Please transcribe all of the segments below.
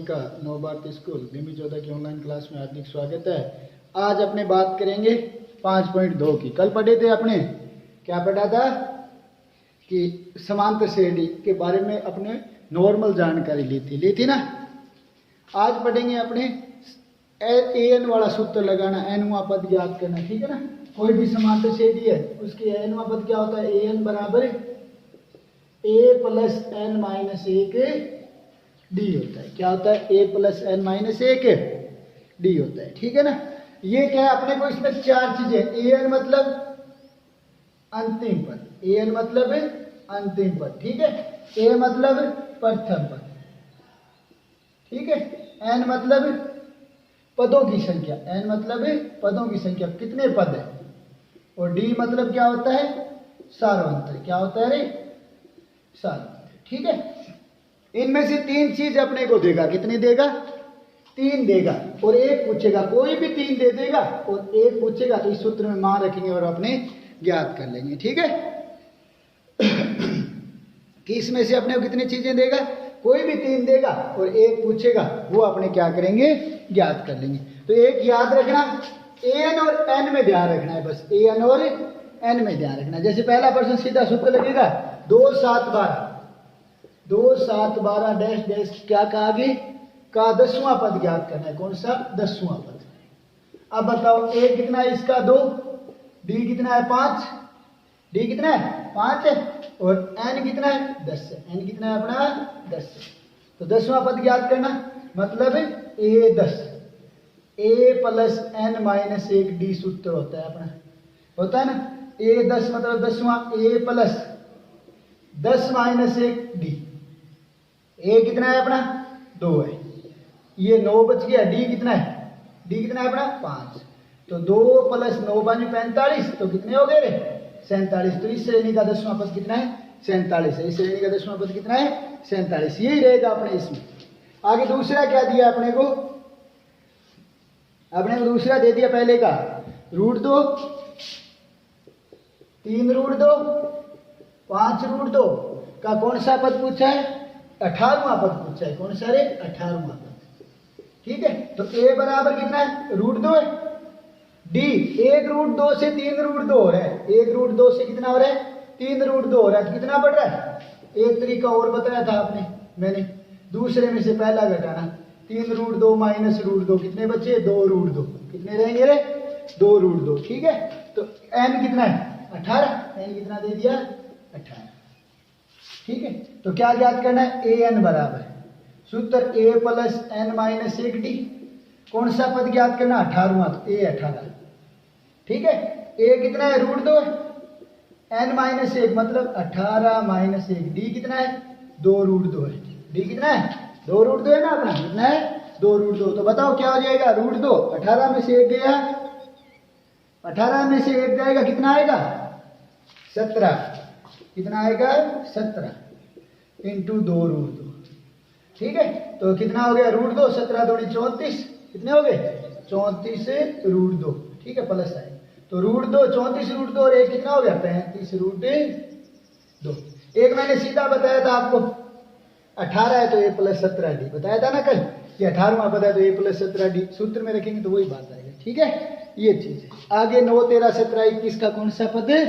का नव भारती स्कूल बीमी 14 की ऑनलाइन क्लास में हार्दिक स्वागत है। आज अपने बात करेंगे 5.2 की। कल पढ़े थे अपने, क्या पढ़ा था कि समांतर श्रेणी के बारे में अपने नॉर्मल जानकारी ली थी ना। आज पढ़ेंगे अपने एन वाला सूत्र लगाना, एनवा पद ज्ञात करना, ठीक है ना। कोई भी समांतर श्रेणी है उसकी एनवा पद क्या होता है, एन बराबर ए प्लस एन माइनस एक डी होता है। क्या होता है, ए प्लस एन माइनस एक डी होता है, ठीक है ना। ये क्या है, अपने को इसमें चार चीजें, ए एन मतलब अंतिम पद, ए एन मतलब अंतिम पद, ठीक है। ए मतलब प्रथम पद, ठीक है। एन मतलब पदों की संख्या, एन मतलब पदों की संख्या, कितने पद है। और डी मतलब क्या होता है, सार्वंतर। क्या होता है रे, सार्वंतर, ठीक है। इनमें से तीन चीज अपने को देगा, कितनी देगा, तीन देगा और एक पूछेगा। कोई भी तीन दे देगा और एक पूछेगा तो इस सूत्र में मान रखेंगे और अपने ज्ञात कर लेंगे, ठीक है। कि इसमें से अपने को कितनी चीजें देगा, कोई भी तीन देगा और एक पूछेगा, वो अपने क्या करेंगे, ज्ञात कर लेंगे। तो एक याद रखना, एन और एन में ध्यान रखना है, बस एन और एन में ध्यान रखना है। जैसे पहला प्रश्न सीधा सूत्र लगेगा, 2 7 12, 2 7 12 डैश डैश, क्या कहा आगे का 10वां पद ज्ञात करना है। कौन सा, 10वां पद। अब बताओ ए कितना है इसका, 2, डी कितना है 5, डी कितना है 5 है, और एन कितना है 10 है। एन कितना है अपना 10 है। तो 10वां पद ज्ञात करना, मतलब ए 10, ए प्लस एन माइनस एक डी सूत्र होता है अपना, होता है ना। ए 10 मतलब 10वां, ए प्लस 10 माइनस एक डी। ए कितना है अपना 2 है, ये 9 बच गया। डी कितना है, डी कितना है अपना 5। तो 2 प्लस 9 बन 45, तो कितने हो गए रे, 47। तो इस श्रेणी का 10वां पद कितना है, 47 है। इस श्रेणी का 10वां पद कितना है, 47। यही रहेगा अपने इसमें। आगे दूसरा क्या दिया अपने को, अपने को दूसरा दे दिया पहले का √2, 3 √2, 5 √2 का कौन सा पद पूछा है, 18वां पद पूछा है। कौन सा रे, 18वां पद, ठीक है। तो ए बराबर कितना है, √2 है। डी 1 √2 से 3 √2 हो रहा है, 1 √2 से कितना हो रहा है, 3 √2 हो रहा है। तो कितना बढ़ रहा है, एक तरीका और बताया था आपने, मैंने दूसरे में से पहला घटाना, 3 √2 माइनस √2 कितने बचे, 2 √2, कितने रहेंगे रे, 2 √2, ठीक है। तो एन कितना है 18, एन कितना दे दिया 18, ठीक है। तो क्या ज्ञात करना है, ए एन बराबर सूत्र ए प्लस एन माइनस एक डी। कौन सा पद ज्ञात करना, 18वां, तो ए 18, ठीक है। ए कितना है, √2 है, एन माइनस एक मतलब 18 माइनस एक, डी कितना है 2 √2 है। डी कितना है 2 √2 है ना अपना, कितना है 2 √2। तो बताओ क्या हो जाएगा, √2, 18 में से एक गया, 18 में से एक जाएगा, कितना आएगा 17, कितना आएगा 17 इंटू 2 √2, ठीक है। तो कितना हो गया √2, 17 दूनी 34, कितने हो गए 34 √2, ठीक है, प्लस आए। तो √2 34 √2 और एक कितना हो गया 35 √2। एक मैंने सीधा बताया था आपको, 18 है तो ए प्लस 17 डी, बताया था ना कल कि 18वां पद है तो ए प्लस 17 डी, सूत्र में रखेंगे तो वही बात आएगा, ठीक है। ये चीज है। आगे 9 13 17 21 का कौन सा पद है,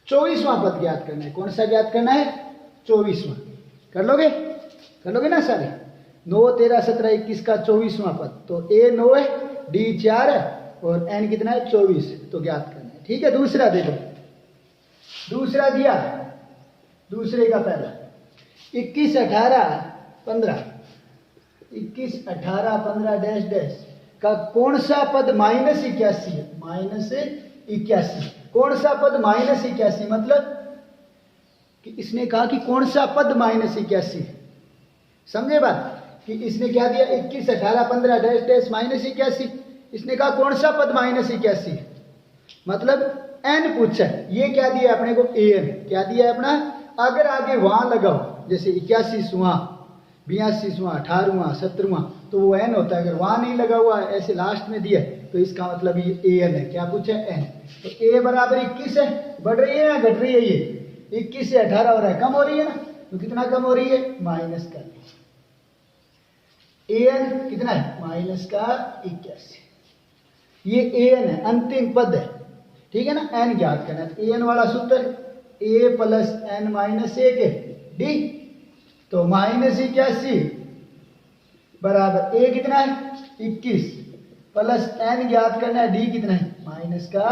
24वां पद ज्ञात करना है। कौन सा ज्ञात करना है, 24वां। कर लोगे ना सारे, 9 13 17 21 का 24वां पद। तो ए 9 है, डी 4 है और एन कितना है 24, तो ज्ञात करना है, ठीक है। दूसरा दे दो, दूसरा दिया, दूसरे का पहला 21 18 15, 21 18 15 डैश डैश का कौन सा पद -81 है, -81। कौन सा पद -81 मतलब कि इसने कहा कि कौन सा पद -81 है, समझे बात। कि इसने क्या दिया, 21 18 15 डैश डैश -81, इसने कहा कौन सा पद -81 है, मतलब एन पूछा है। ये क्या दिया अपने को, एन क्या दिया है अपना। अगर आगे वहां लगाओ, जैसे 81वां 82वां 18वां 17वां, तो वो एन होता है। अगर वहां नहीं लगा हुआ ऐसे लास्ट में दिया तो इसका मतलब ये ए एन है। क्या पूछा है, एन। तो ए बराबर 21 है, बढ़ रही है ना घट रही है, ये 21 से 18 हो रहा है, कम हो रही है ना, तो कितना कम हो रही है, माइनस कर, an कितना है माइनस का 81, ये an है अंतिम पद है, ठीक है ना। n ज्ञात करना है, an वाला सूत्र a प्लस n माइनस 1 है डी, तो माइनस 81 बराबर a कितना है 21 प्लस n ज्ञात करना है, d कितना है माइनस का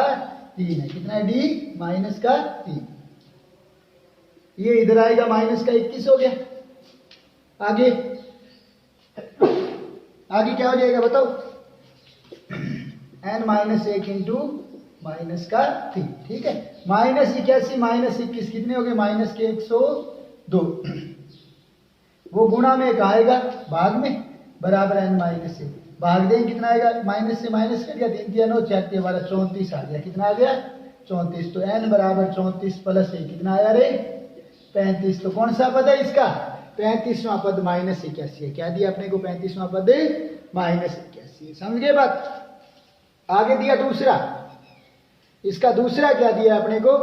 3 है, कितना है d माइनस का 3, ये इधर आएगा माइनस का 21 हो गया। आगे आगे क्या हो जाएगा बताओ, n माइनस 1 इंटू माइनस का 3, ठीक है। माइनस 81 माइनस 21 कितने हो गए माइनस के 102, वो गुणा में एक आएगा भाग में बराबर n माइनस 1, भाग दें कितना आएगा माइनस से माइनस कर दिया 3 3 9 4 हमारा 34 आ गया, कितना आ गया 34, तो n बराबर 34 प्लस 1 कितना आया रे 35, तो कौन सा पद है इसका 35वां पद माइनस 81 है, क्या दिया अपने को 35वां पद माइनस 81, समझ गए बात। आगे दिया दूसरा, इसका दूसरा क्या दिया अपने को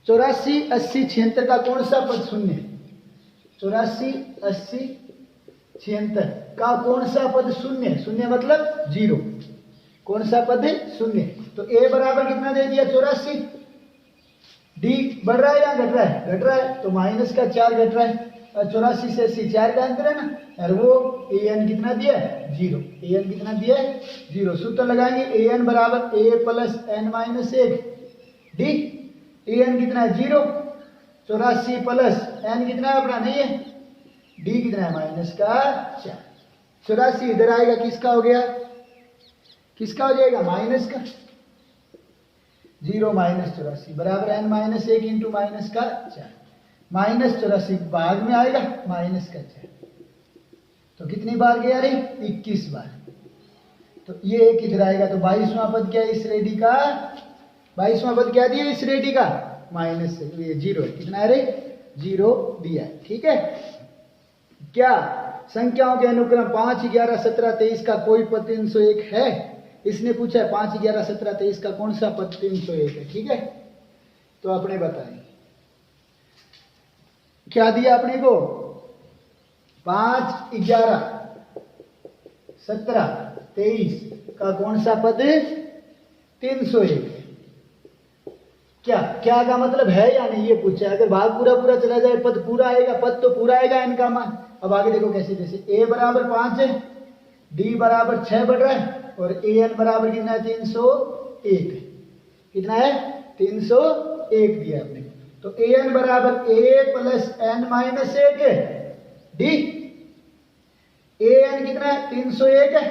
84 80 76 का कौन सा पद शून्य, 84 80 76 का कौन सा पद शून्य, शून्य मतलब 0, कौन सा पद है शून्य, तो a बराबर कितना दे दिया 84, d बढ़ रहा है या घट रहा है, घट रहा है, तो माइनस का 4 घट रहा है, 84 से 80 4 का अंतर है ना, और वो an कितना दिया है 0, an कितना दिया है 0, सूत्र लगाएंगे an बराबर a plus n minus 1 d, an कितना है 0, 84 प्लस n कितना है अपना नहीं है, d कितना है माइनस का 4, 84 इधर आएगा किसका हो गया, किसका हो जाएगा माइनस का 0 माइनस 84 बराबर n माइनस 1 इंटू माइनस का 4, माइनस 84 भाग में आएगा माइनस का 4, तो कितनी बार गया रे 21 बार, तो ये एक इधर आएगा, तो 22वां पद क्या है इस रेडी का, 22वां पद क्या दिया इस रेडी का माइनस से, ये 0 है, कितना है रे 0 दिया है, ठीक है। क्या संख्याओं के अनुक्रम 5 11 17 23 का कोई पद 301 है, इसने पूछा है 5 11 17 23 का कौन सा पद 301 है, ठीक है। तो अपने बताएं क्या दिया अपने को 5 11 17 23 का कौन सा पद 301 है, क्या क्या का मतलब है या नहीं ये पूछा है, अगर भाग पूरा पूरा चला जाए पद पूरा आएगा, पद तो पूरा आएगा इनका मान। अब आगे देखो कैसे, जैसे a बराबर 5 है, d बराबर 6 बढ़ रहा है, और an बराबर कितना है 301 है, कितना है 301 दिया आपने, तो an बराबर a प्लस n माइनस 1 है, d an कितना है 301 है,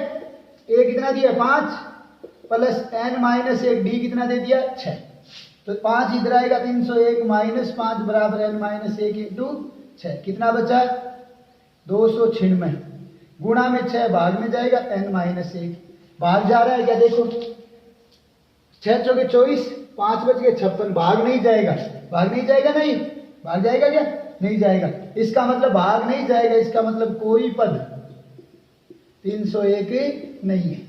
a कितना दिया 5 प्लस n माइनस 1, d कितना दे दिया 6, तो 5 इधर आएगा 301 माइनस 5 बराबर n माइनस 1 इंटू 6, कितना बचा 296, गुणा में 6 भाग में जाएगा n माइनस 1, भाग जा रहा है क्या देखो 6 चौके 24 5 बच गए 56, भाग नहीं जाएगा, भाग नहीं जाएगा, नहीं भाग जाएगा क्या नहीं जाएगा, इसका मतलब भाग नहीं जाएगा, इसका मतलब कोई पद 301 नहीं है,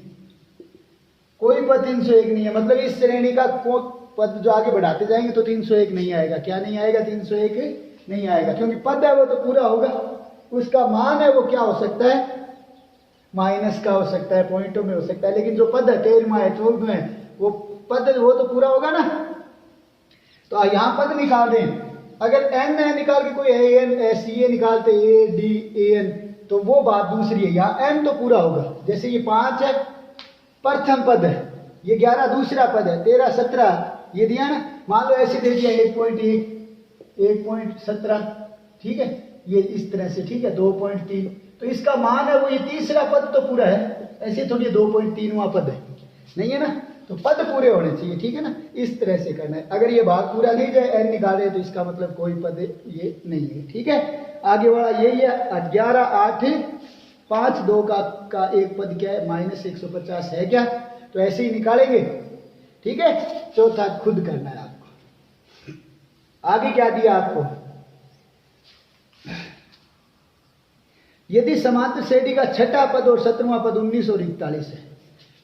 कोई पद 301 नहीं है, मतलब इस श्रेणी का पद जो आगे बढ़ाते जाएंगे तो 301 नहीं आएगा, क्या नहीं आएगा 301 नहीं आएगा, क्योंकि पद है वो तो पूरा होगा, उसका मान है वो क्या हो सकता है माइनस का हो सकता है, पॉइंटों में हो सकता है, लेकिन जो पद है 13वां है 14वां है वो पद वो तो पूरा होगा ना। तो यहाँ पद निकाल दें, अगर n है निकाल के कोई an सी निकालते a d an तो वो बात दूसरी है, यहाँ n तो पूरा होगा, जैसे ये 5 है प्रथम पद है, ये 11 दूसरा पद है, 13 17 ये दिया ना, मान लो ऐसे दे दिया 1.1 1.17, ठीक है, ये इस तरह से, ठीक है 2.3, तो इसका मान है वो ये तीसरा पद तो पूरा है, ऐसे थोड़ी 2.3वां पद है नहीं है ना, तो पद पूरे होने चाहिए, ठीक है ना, इस तरह से करना है। अगर ये भाग पूरा नहीं जाए n निकाले तो इसका मतलब कोई पद ये नहीं है, ठीक है। आगे वाला यही है 11 8 5 2 का एक पद क्या है माइनस 150 है क्या, तो ऐसे ही निकालेंगे, ठीक है। चौथा खुद करना है आपको। आगे क्या दिया आपको, यदि समांतर श्रेणी का छठा पद और 17वां पद 19 और 41 है,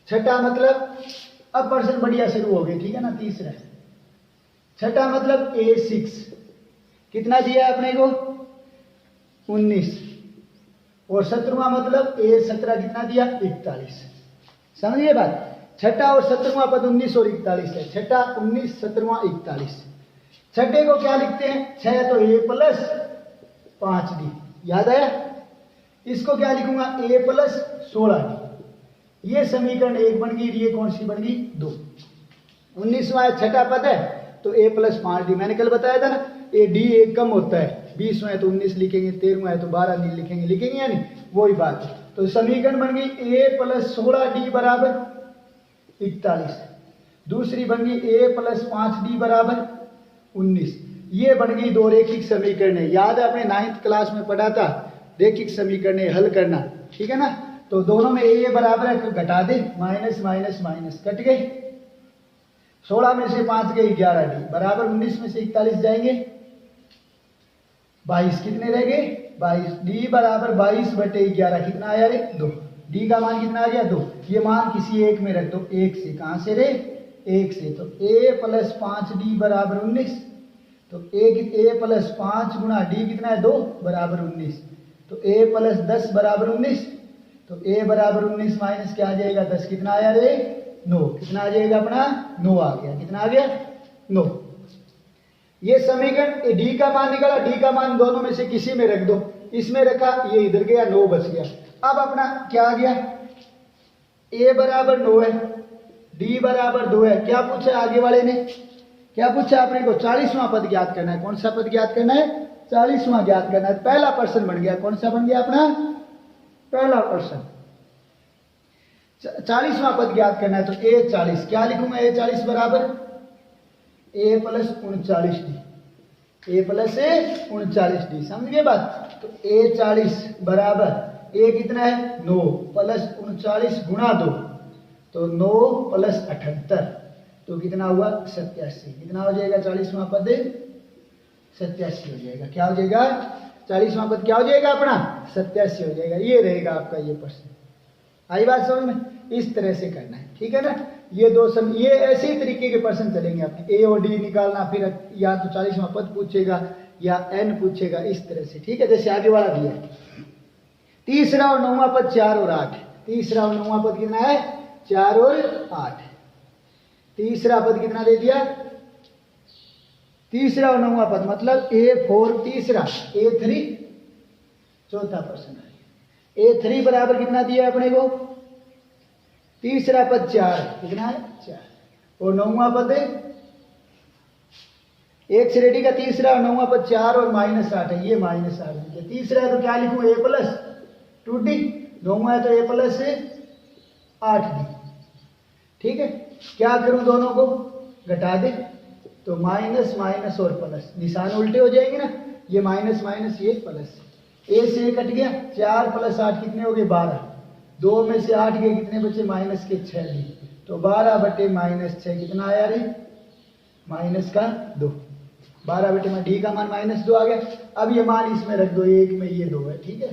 छठा मतलब अब पर्सन बढ़िया शुरू हो गए, ठीक है ना, तीसरा छठा मतलब A6 कितना दिया है अपने को 19, और 17वां मतलब ए 17 कितना दिया 41। समझिए बात। छठा और 17वां पद 19 और 41 है। छठा 19, 17वां 41। छठे को क्या लिखते हैं 6 तो ए प्लस 5d, याद आया। इसको क्या लिखूंगा ए प्लस 16d। ये समीकरण 1 बन गई। ये कौन सी बन गई 2। 19वां छठा पद है तो ए प्लस 5d। मैंने कल बताया था ना ए डी एक कम होता है। 20वां है तो 19 लिखेंगे, 13वां है तो 12 नहीं लिखेंगे या नहीं, वही बात है। तो समीकरण बन गई ए प्लस 16d बराबर 41। दूसरी बन गई ए प्लस 5d बराबर 19। ये बन गई दो रेखिक समीकरण। याद है आपने 9th क्लास में पढ़ा था रेखिक समीकरण हल करना, ठीक है ना। तो दोनों में ए बराबर है तो घटा दे, माइनस माइनस माइनस कट गए। 16 में से 5 गए 11d बराबर 19 में से 41 जाएंगे 22। कितने रह गए 22। d बराबर 22/11 कितना आया रे 2। d का मान कितना आ गया 2। ये मान किसी एक में रख दो, एक से। कहां से रे 1 से। तो a प्लस 5d बराबर 19। तो a प्लस 5 गुणा d कितना है 2 बराबर 19। तो a प्लस 10 बराबर 19। तो a बराबर 19 माइनस क्या आ जाएगा 10 कितना आया रे 9। कितना आ जाएगा अपना 9 आ गया। कितना आ गया 9। ये समीकरण d का मान निकाला। d का मान दोनों में से किसी में रख दो। इसमें रखा, ये इधर गया 9 बच गया। अब अपना क्या आ गया a बराबर 9 है, d बराबर 2 है। क्या पूछा आगे वाले ने, क्या पूछा आपने को 40वां पद ज्ञात करना है। कौन सा पद ज्ञात करना है 40वां ज्ञात करना है। पहला प्रश्न बन गया। कौन सा बन गया अपना पहला प्रश्न। 40वां पद ज्ञात करना है। तो a 40 क्या लिखूंगा a 40 बराबर a plus 39d। a plus 39d, समझ गए बात। तो a 40 बराबर a कितना है 9 प्लस 39 गुणा 2 तो 9 प्लस 78 तो कितना हुआ 87। कितना हो जाएगा 40वां पद 87 हो जाएगा। क्या हो जाएगा 40वां पद क्या हो जाएगा अपना 87 हो जाएगा। ये रहेगा आपका ये प्रश्न। आई बात समझ में। इस तरह से करना है, ठीक है ना। ये दो ये ऐसे ही तरीके के प्रश्न चलेंगे अपने। ए और डी निकालना, फिर या तो 40वां पद पूछेगा या n पूछेगा, इस तरह से, ठीक है। जैसे आगे वाला दिया है। तीसरा और 9वां पद 4 और 8। तीसरा और 9वां पद कितना है 4 और 8। तीसरा पद कितना दे दिया तीसरा और 9वां पद मतलब A4 तीसरा, A3 चौथा प्रश्न है। A3 बराबर कितना दिया अपने को तीसरा पद 4 कितना है 4 और 9वां पद 1 से रेडी का तीसरा और 9वां पद 4 और -8 है। ये -8 है। तीसरा है तो क्या लिखूं a प्लस 2d। 9वां है तो a प्लस 8d, ठीक है। क्या करूं दोनों को घटा दे तो माइनस माइनस और प्लस, निशान उल्टे हो जाएंगे ना। ये माइनस माइनस ये प्लस, a से कट गया 4 प्लस 8 कितने हो गए 12। 2 में से 8 गए कितने बचे माइनस के 6 दी तो 12/-6 कितना आया रे -2। 12 में डी का मान -2 आ गया। अब ये मान इसमें रख दो, एक में ये 2 है, ठीक है।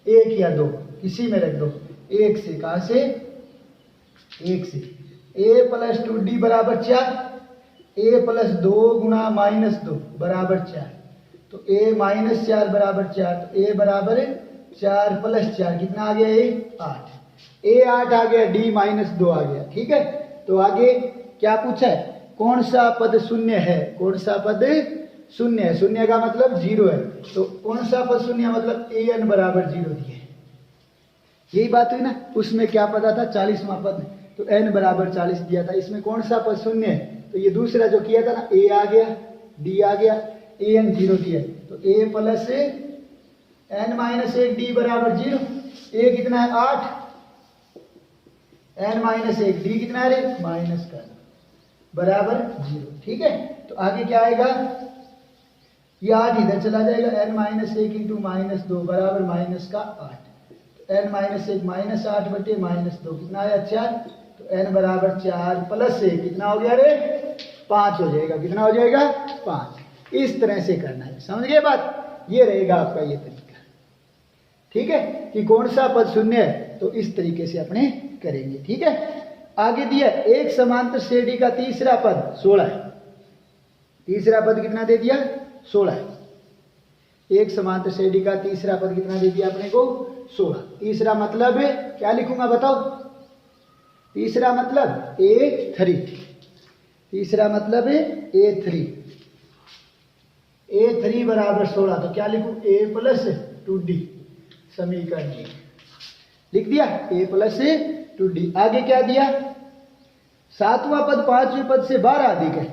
1 या 2 किसी में रख दो। 1 से कहां से 1 से a प्लस 2d बराबर 4। a प्लस 2 गुणा -2 बराबर 4 तो a -4 बराबर 4 तो a बराबर 4 प्लस 4 कितना आ गया a 8। a 8 आ गया, d -2 आ गया, ठीक है। तो आगे क्या पूछा है कौन सा पद शून्य है। कौन सा पद शून्य है। शून्य का मतलब 0 है। तो कौन सा पद शून्य मतलब an बराबर 0 दिए। यही बात हुई ना। उसमें क्या पता था 40वां पद तो n बराबर 40 दिया था। इसमें कौन सा पद शून्य है तो ये दूसरा जो किया था ना a आ गया d आ गया an 0 दिया तो a प्लस n-1 d बराबर 0। a कितना है 8 n-1 d कितना है रे माइनस का बराबर 0, ठीक है। तो आगे क्या आएगा ये 8 इधर चला जाएगा n-1 इंटू -2 बराबर -8 n-1 -8/-2 कितना आया 4 तो n बराबर 4 प्लस 1 कितना हो गया रे 5 हो जाएगा। कितना हो जाएगा 5। इस तरह से करना है, समझ गए बात। ये रहेगा आपका ये तरीका, ठीक है कि कौन सा पद शून्य है तो इस तरीके से अपने करेंगे, ठीक है। आगे दिया एक समांतर श्रेणी का तीसरा पद 16 है। तीसरा पद कितना दे दिया 16 है। एक समांतर श्रेणी का तीसरा पद कितना दे दिया अपने को 16। तीसरा मतलब क्या लिखूंगा बताओ, तीसरा मतलब A3, तीसरा मतलब A3, A3 बराबर 16। तो क्या लिखूं, A प्लस 2D, समीकरण 1 लिख दिया, A प्लस 2D। आगे क्या दिया, सातवां पद पांचवें पद से 12 अधिक है।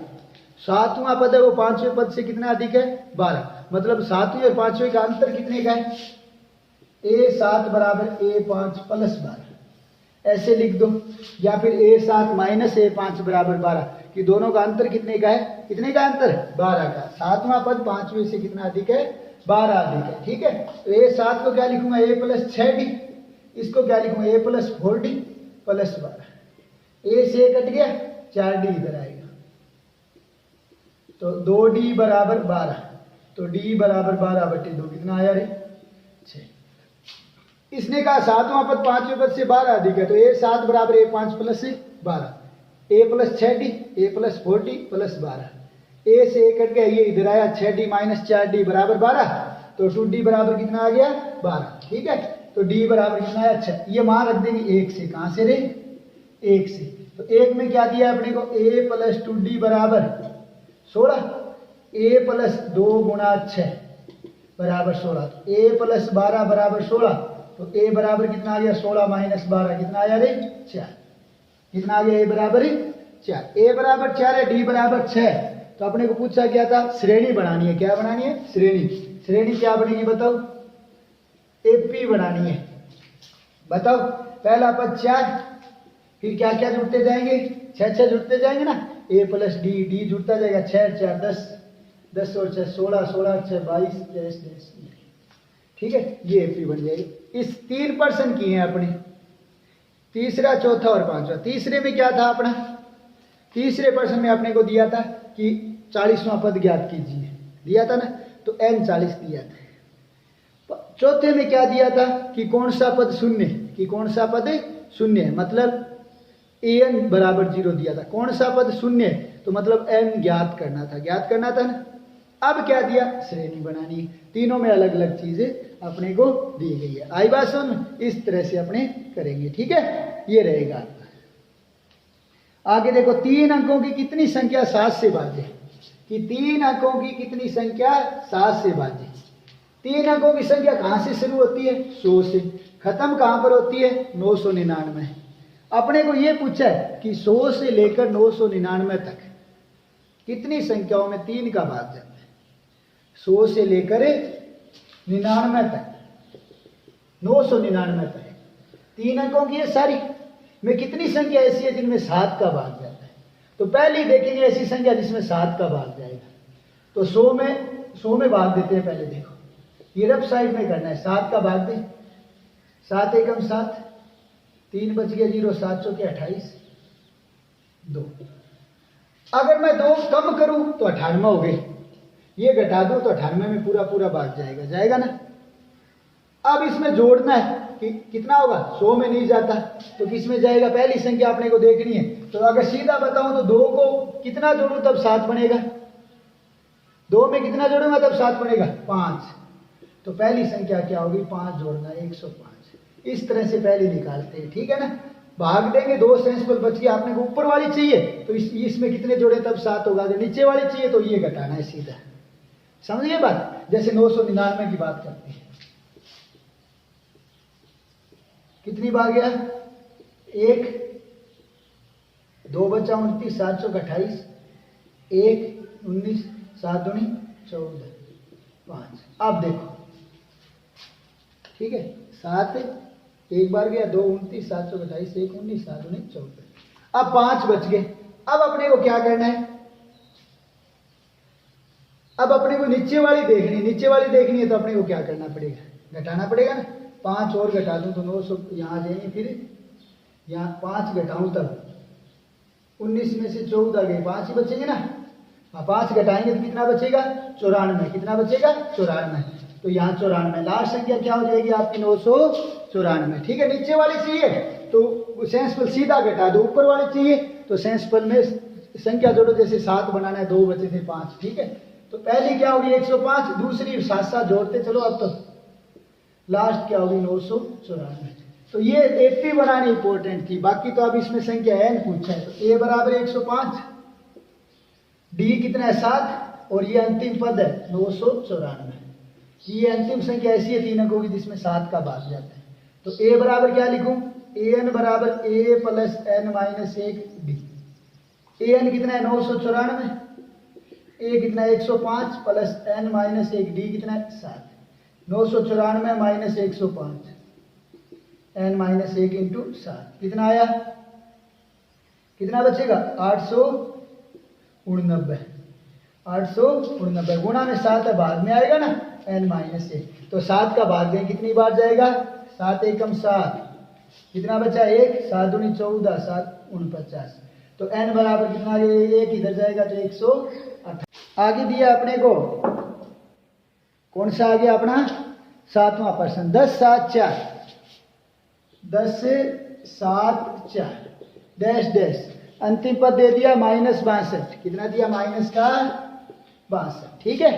सातवां पद है वो पांचवें पद से कितना अधिक है, 12। मतलब सातवें और पांचवें का अंतर कितने का है, A7 बराबर A5 प्लस 12, ऐसे लिख दो। या फिर A7 माइनस A5 बराबर 12, कि दोनों का अंतर कितने का है, कितने का अंतर, 12 का। सातवां पद पांचवें से कितना अधिक है, 12 अधिक है। ठीक है, तो A7 को क्या लिखूंगा, A प्लस 6D, इसको क्या लिखूंगा, A plus 4D plus 12। A से कट गया, 4D इधर आएगा, तो 2D बराबर 12, तो D बराबर 12/2 कितना आया रे, 6। इसने कहा सातवां पद पांचवें पद से 12 अधिक है, तो A7 बराबर A5 plus 12, A plus 6D, A plus 4D plus 12। A से A कट गया, ये इधर आया, 6D माइनस 4D बराबर 12, तो 2D बराबर कितना आ गया, 12। ठीक है, तो D बराबर कितना आया, 6। ये मान रख देंगे 1 से, कहां से रे, 1 से। तो 1 में क्या दिया अपने को, A प्लस 2D बराबर 16, A प्लस 2 गुणा 6 बराबर 16, तो A प्लस 12 बराबर 16, तो A बराबर कितना आ गया, 16 माइनस 12 कितना आया रे, 4। कितना आ गया, A बराबर 4। A बराबर 4 है, D बराबर 6। तो अपने को पूछा क्या था, श्रेणी बनानी है। क्या बनानी है, श्रेणी। श्रेणी क्या बनेगी बताओ, AP बनानी है। बताओ, पहला पद 4, फिर क्या क्या जुड़ते जाएंगे, 6 जुड़ते जाएंगे ना, A प्लस D जुड़ता जाएगा, 6 4 10, 10 और 6 16, 16 6 22, 23। ठीक है, ये AP बन जाएगी। इस 3% की है अपनी, तीसरा चौथा और पांचवा। तीसरे में क्या था अपना, तीसरे प्रश्न में अपने को दिया था कि 40वां पद ज्ञात कीजिए, दिया था ना, तो N 40 दिया था। चौथे में क्या दिया था कि कौन सा पद शून्य, कि कौन सा पद शून्य है, मतलब An बराबर 0 दिया था। कौन सा पद शून्य है, तो मतलब N ज्ञात करना था, ज्ञात करना था ना। अब क्या दिया, श्रेणी बनानी है। तीनों में अलग अलग चीजें अपने को दी गई है। आई बात समझ, इस तरह से अपने करेंगे। ठीक है, ये रहेगा आपका। आगे देखो, 3 अंकों की कितनी संख्या 7 से भाज्य, कि 3 अंकों की कितनी संख्या 7 से भाज्य। 3 अंकों की संख्या कहां से शुरू होती है, 100 से, खत्म कहां पर होती है, 999। अपने को यह पूछा है कि 100 से लेकर 999 तक कितनी संख्याओं में 3 का भाग जाता है। 100 से लेकर 99 तक, 999 तक 3 अंकों की है सारी में कितनी संख्या ऐसी है जिनमें 7 का भाग जाता है। तो पहले देखेंगे ऐसी संख्या जिसमें 7 का भाग जाएगा। तो 100 में भाग देते हैं। पहले देखो, ये रफ साइड में करना है, 7 का भाग दे, 7 एकम 7, 3 बच गया 0, 7 चौके 28, 2। अगर मैं 2 कम करूं तो 98 हो गई, ये घटा दूं तो 98 में पूरा पूरा भाग जाएगा, जाएगा ना। अब इसमें जोड़ना है कि कितना होगा, 100 में नहीं जाता तो किस में जाएगा, पहली संख्या अपने को देखनी है। तो अगर सीधा बताऊं तो 2 को कितना जोड़ूं तब 7 बनेगा, 2 में कितना जोड़ूंगा तब 7 बनेगा, 5। तो पहली संख्या क्या होगी, 5 जोड़ना 105। इस तरह से पहले निकालते हैं। ठीक है ना, भाग देंगे, 2 सेंसिबल बच गया। आपने को ऊपर वाली चाहिए तो इसमें कितने जोड़े तब 7 होगा, अगर नीचे वाली चाहिए तो ये घटाना है सीधा। समझिए बात, जैसे 999 की बात करते हैं, कितनी बार गया, 1, 2 बचा 29, 7 चौक 28, 1 19, 7 दूनी 14, 5। अब देखो, ठीक है, 7 एक बार गया, 2 29, 7 चौक 28, 1 19, 7 दूनी 14। अब 5 बच गए। अब अपने को क्या करना है, अब अपने को नीचे वाली देखनी है। नीचे वाली देखनी है तो अपने को क्या करना पड़ेगा, घटाना पड़ेगा ना। 5 और घटा दूं तो 900 यहाँ आ जाएंगे, फिर यहाँ 5 घटाऊं तब 19 में से 14 गए, 5 ही बचेंगे ना। हाँ, 5 घटाएंगे तो कितना बचेगा, 94। कितना बचेगा, 94। तो यहाँ 94, लास्ट संख्या क्या हो जाएगी आपकी, 994। ठीक है, नीचे वाली चाहिए तो सेंसफुल सीधा घटा दो, ऊपर वाली चाहिए तो सेंसफुल में संख्या जोड़ो। जैसे 7 बनाना है, 2 बचे थे 5। ठीक है, तो पहली क्या होगी 105, दूसरी साथ साथ जोड़ते चलो अब तो लास्ट क्या होगी 994। तो ये एपी बनानी इंपॉर्टेंट थी, बाकी तो अब इसमें संख्या n पूछा है। तो a बराबर 105, d कितना है 7 और ये अंतिम पद है 994। ये अंतिम संख्या ऐसी है 3 अंकों की जिसमें 7 का भाग जाता है। तो a बराबर क्या लिखूं, an बराबर a plus n minus 1 d। an कितना है 994, a कितना है 105 प्लस n माइनस 1 d कितना है 7। 994 माइनस 105 n माइनस 1 इंटू 7 कितना आया, कितना बचेगा 889। 889 गुणा में 7 है, बाद में आएगा ना n माइनस 1। तो 7 का भाग दें कितनी बार जाएगा, 7 एकम 7, कितना बचा 1, 7 दूनी 14, 7 49। तो n बराबर कितना आ गया, 1 इधर जाएगा तो 128। आगे दिया अपने को कौन सा आ गया अपना 7वां प्रश्न, 10 7 4, 10 7 4 डैश डैश, अंतिम पद दे दिया -62, कितना दिया माइनस का 62, ठीक है।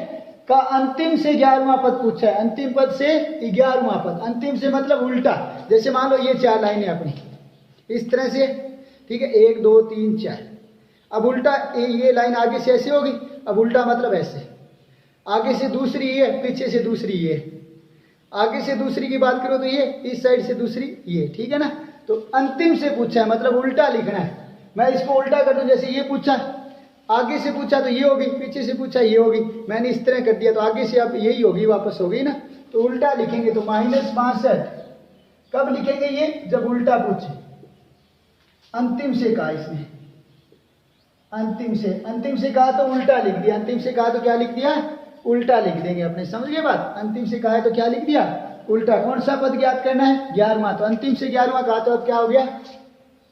का अंतिम से 11वां पद पूछा है, अंतिम पद से 11वां पद, अंतिम से मतलब उल्टा। जैसे मान लो ये 4 लाइनें अपनी इस तरह से, ठीक है 1 2 3 4। अब उल्टा ये लाइन आगे से ऐसे होगी, अब उल्टा मतलब ऐसे, आगे से दूसरी ये, पीछे से दूसरी ये, आगे से दूसरी की बात करो तो ये, इस साइड से दूसरी ये, ठीक है ना। तो अंतिम से पूछा है मतलब उल्टा लिखना है। मैं इसको उल्टा कर दूं, जैसे ये पूछा, आगे से पूछा तो ये होगी, पीछे से पूछा ये होगी, मैंने इस तरह कर दिया तो आगे से अब यही होगी, वापस होगी ना। तो उल्टा लिखेंगे तो -62 कब लिखेंगे ये, जब उल्टा पूछे। अंतिम से कहा इसने, अंतिम से कहा तो उल्टा लिख दिया, अंतिम से कहा तो क्या लिख दिया, उल्टा लिख देंगे अपने, समझ गए बात। अंतिम से कहा है तो क्या लिख दिया, उल्टा। कौन सा पद ज्ञात करना है, 11वां। तो अंतिम से 11वां कहा तो अब क्या हो गया,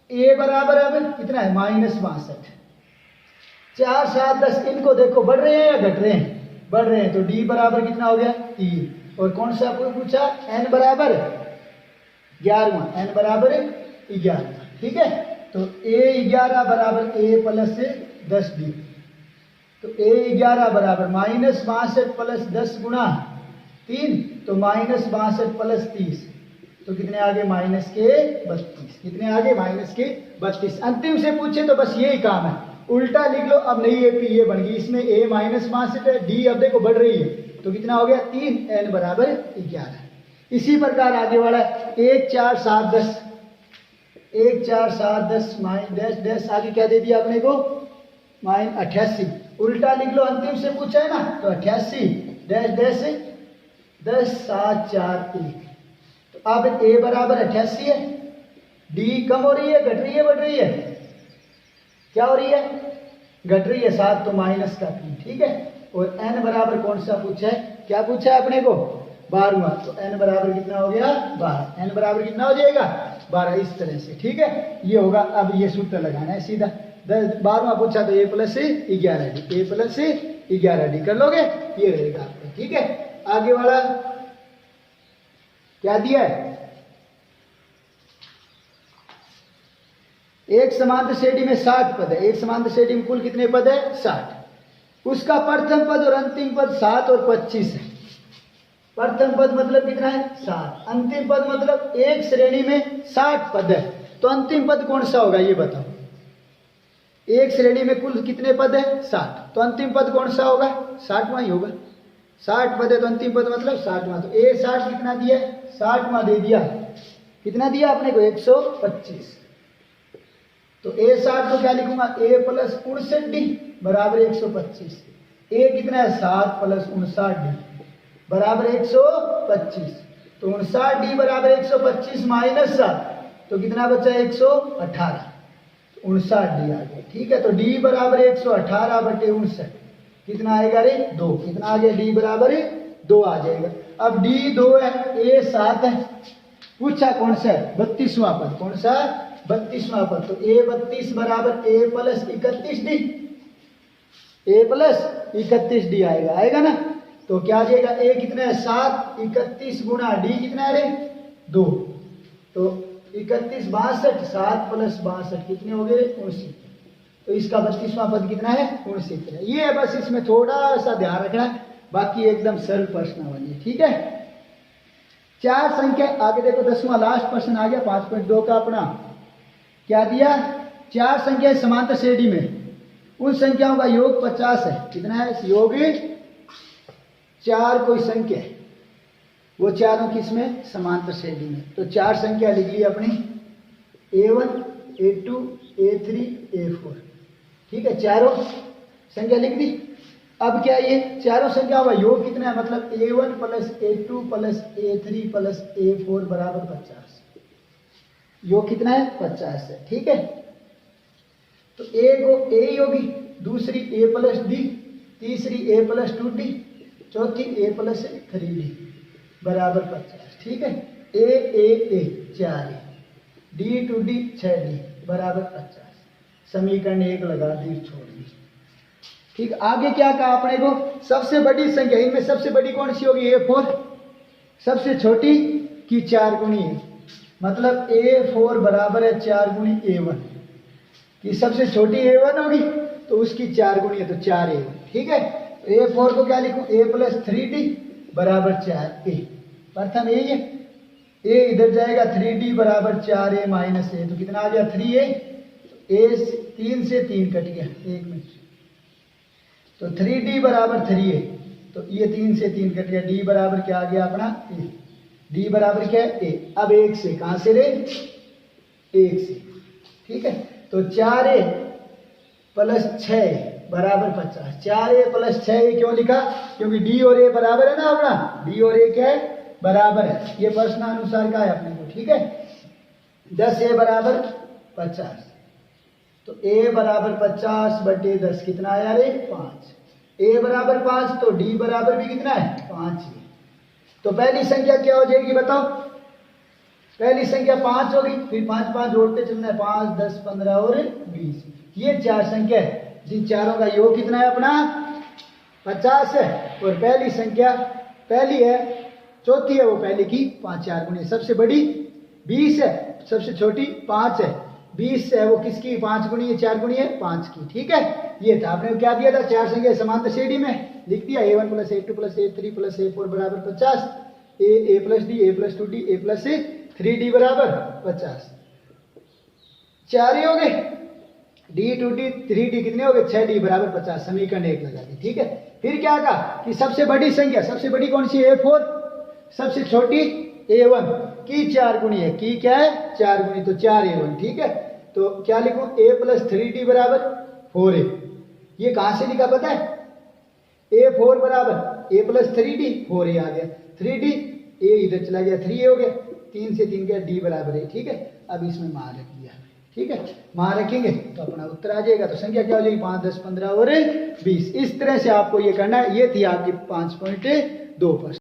a बराबर अब कितना है -62। 4 7 10 इनको देखो बढ़ रहे हैं या घट रहे हैं, बढ़ रहे हैं। तो d बराबर कितना हो गया 3। और कौन सा पूछा, n बराबर 11वां, n बराबर 11, ठीक है। तो a11 बराबर a प्लस 10d। तो a11 बराबर -62 प्लस 10 गुणा 3, तो -62 प्लस 30, तो कितने आगे माइनस के 32, कितने आगे माइनस के 32। अंतिम से पूछे तो बस यही काम है, उल्टा लिख लो। अब नई एपी ये बन गई, इसमें a -62 है, d अब देखो बढ़ रही है, तो कितना हो गया 3, n बराबर 11। इसी प्रकार आगे वाला 1 4 7 10, 1 4 7 10 डैश डैश, आगे क्या दे दिया अपने को -88, उल्टा लिख लो। अंतिम से पूछा है ना, तो 88 डैश डैश 10 7 4 1। तो अब a बराबर 88 है, d कम हो रही है, घट रही है, बढ़ रही है, क्या हो रही है, घट रही है, 7 तो माइनस का 3, ठीक है। और n बराबर कौन सा पूछा है, क्या पूछा है अपने को 12वां। तो n बराबर कितना हो गया 12, n बराबर कितना हो जाएगा 12, इस तरह से, ठीक है। ये होगा, अब ये सूत्र लगाना है सीधा। 12वां पूछा तो a plus 11d, a plus 11d कर लोगे, ये रहेगा आपका, ठीक है। आगे वाला क्या दिया है, एक समांतर श्रेणी में 60 पद है, एक समांतर श्रेणी में कुल कितने पद है 60। उसका प्रथम पद और अंतिम पद 7 और 25 है। प्रथम पद मतलब कितना है 7, अंतिम पद मतलब एक श्रेणी में 60 पद है, तो अंतिम पद कौन सा होगा ये बताओ। एक श्रेणी में कुल कितने पद है 60, तो अंतिम पद कौन सा होगा 60वां ही होगा। 60 पद है तो अंतिम पद मतलब 60वां। तो a 60 कितना दिया, 60वां दे दिया, कितना दिया अपने को 125। तो a 60 को क्या लिखूंगा, a प्लस 59d बराबर 125। a कितना है 7 प्लस 59d बराबर 125। तो 59d बराबर 125 माइनस 7, तो कितना बचा 118, 59d आ गया, ठीक है। तो d बराबर 118 बटे 59 कितना आएगा रे 2, कितना आ गया d बराबर 2 आ जाएगा। अब d 2 है, a 7 है, पूछा कौन सा है 32वां पद, कौन सा 32वां पद। तो a 32 बराबर a plus 31d, a plus 31d आएगा, आएगा ना। तो क्या आ जाएगा, a कितना है 7, 31 गुणा d कितना है रे 2, तो 31 62, 7 प्लस 62 कितने हो गए 29, तो इसका 32वां पद कितना है? 69 है। ये है, बस इसमें थोड़ा सा ध्यान रखना है, बाकी एकदम सरल प्रश्नावली है। ठीक है, 4 संख्या आगे देखो, 10वां लास्ट प्रश्न आ गया 5.2 का अपना। क्या दिया? 4 संख्याएं समांतर श्रेणी में, उन संख्याओं का योग 50 है। कितना है योग? 4 कोई संख्या है, वो चारों किसमें? समांतर श्रेणी में। तो 4 संख्या लिख ली अपनी, A1 A2 A3 A4। ठीक है, चारों संख्या लिख दी। अब क्या ये चारों संख्याओं का योग कितना है? मतलब A1 plus A2 plus A3 plus A4 बराबर 50। योग कितना है? 50 है। ठीक है, तो A को A ही होगी, दूसरी A प्लस D, तीसरी A प्लस 2D, चौथी A प्लस 3D बराबर 50। ठीक है, A 4A, D 2D 6D बराबर 50। समीकरण 1 लगा दी, छोड़ दी। ठीक, आगे क्या कहा अपने को? सबसे बड़ी संख्या, इनमें सबसे बड़ी कौन सी होगी? A4। सबसे छोटी की 4 गुणी है, मतलब A4 बराबर है 4 गुणी A1 की। सबसे छोटी A1 होगी तो उसकी 4 गुणी है, तो 4A1। ठीक है, तो A4 को क्या लिखूं? A प्लस 3D बराबर 4A। प्रथम यही है, A इधर जाएगा, 3D बराबर 4A माइनस A, तो कितना आ गया? 3A। तो A 3 से 3 कट गया, 1 मिनट, तो 3D बराबर 3A, तो ये 3 से 3 कट गया, D बराबर क्या आ गया अपना? A। D बराबर क्या है? A। अब 1 से, कहां से ले? 1 से। ठीक है, तो 4A प्लस 6 बराबर 50। 4A प्लस 6 क्यों लिखा? क्योंकि D और A बराबर है ना अपना, D और A क्या है? बराबर है। ये प्रश्नानुसार का है अपने को। ठीक है, 10A बराबर 50, तो A बराबर 50 बटे 10 कितना आया रे? 5। A बराबर 5, तो D बराबर भी कितना है? 5 ही। तो पहली संख्या क्या हो जाएगी बताओ? पहली संख्या 5 होगी, फिर 5 5 जोड़ते चलना है, 5 10 15 और 20। ये 4 संख्या है, जिन चारों का योग कितना है अपना? 50 है। और पहली संख्या पहली है, चौथी है वो पहले की 5 4 गुणी। सबसे बड़ी 20 है, सबसे छोटी 5 है। 20 है वो किसकी? 5 गुणी है, 4 गुणी है 5 की। ठीक है, ये था। आपने क्या दिया था? 4 संख्या समांतर श्रेणी में, लिख दिया A1 plus A2 plus A3 plus A4 बराबर 50। A plus D, A plus 2D, A plus 3D बराबर 50। 4 ही हो गए, D 2D 3D कितने हो गए? 6D बराबर 50। समीकरण 1 लगा दी। ठीक है, फिर क्या कहा कि सबसे बड़ी संख्या, सबसे बड़ी कौन सी? A4। सबसे छोटी A1 की 4 गुणी है, की क्या है? 4 गुणी, तो 4A1। ठीक है, तो क्या लिखूं? A प्लस 3D बराबर 4A। ये कहां से लिखा पता है? A4 बराबर A प्लस 3D, 4A आ गया, 3D, A इधर चला गया, 3A हो गया, 3 से 3 गया, D बराबर है। ठीक है, अब इसमें मान रख दिया। ठीक है, मान रखेंगे तो अपना उत्तर आ जाएगा। तो संख्या क्या हो जाएगी? 5 10 15 और 20। इस तरह से आपको ये करना है। ये थी आपकी 5.2 प्रश्न।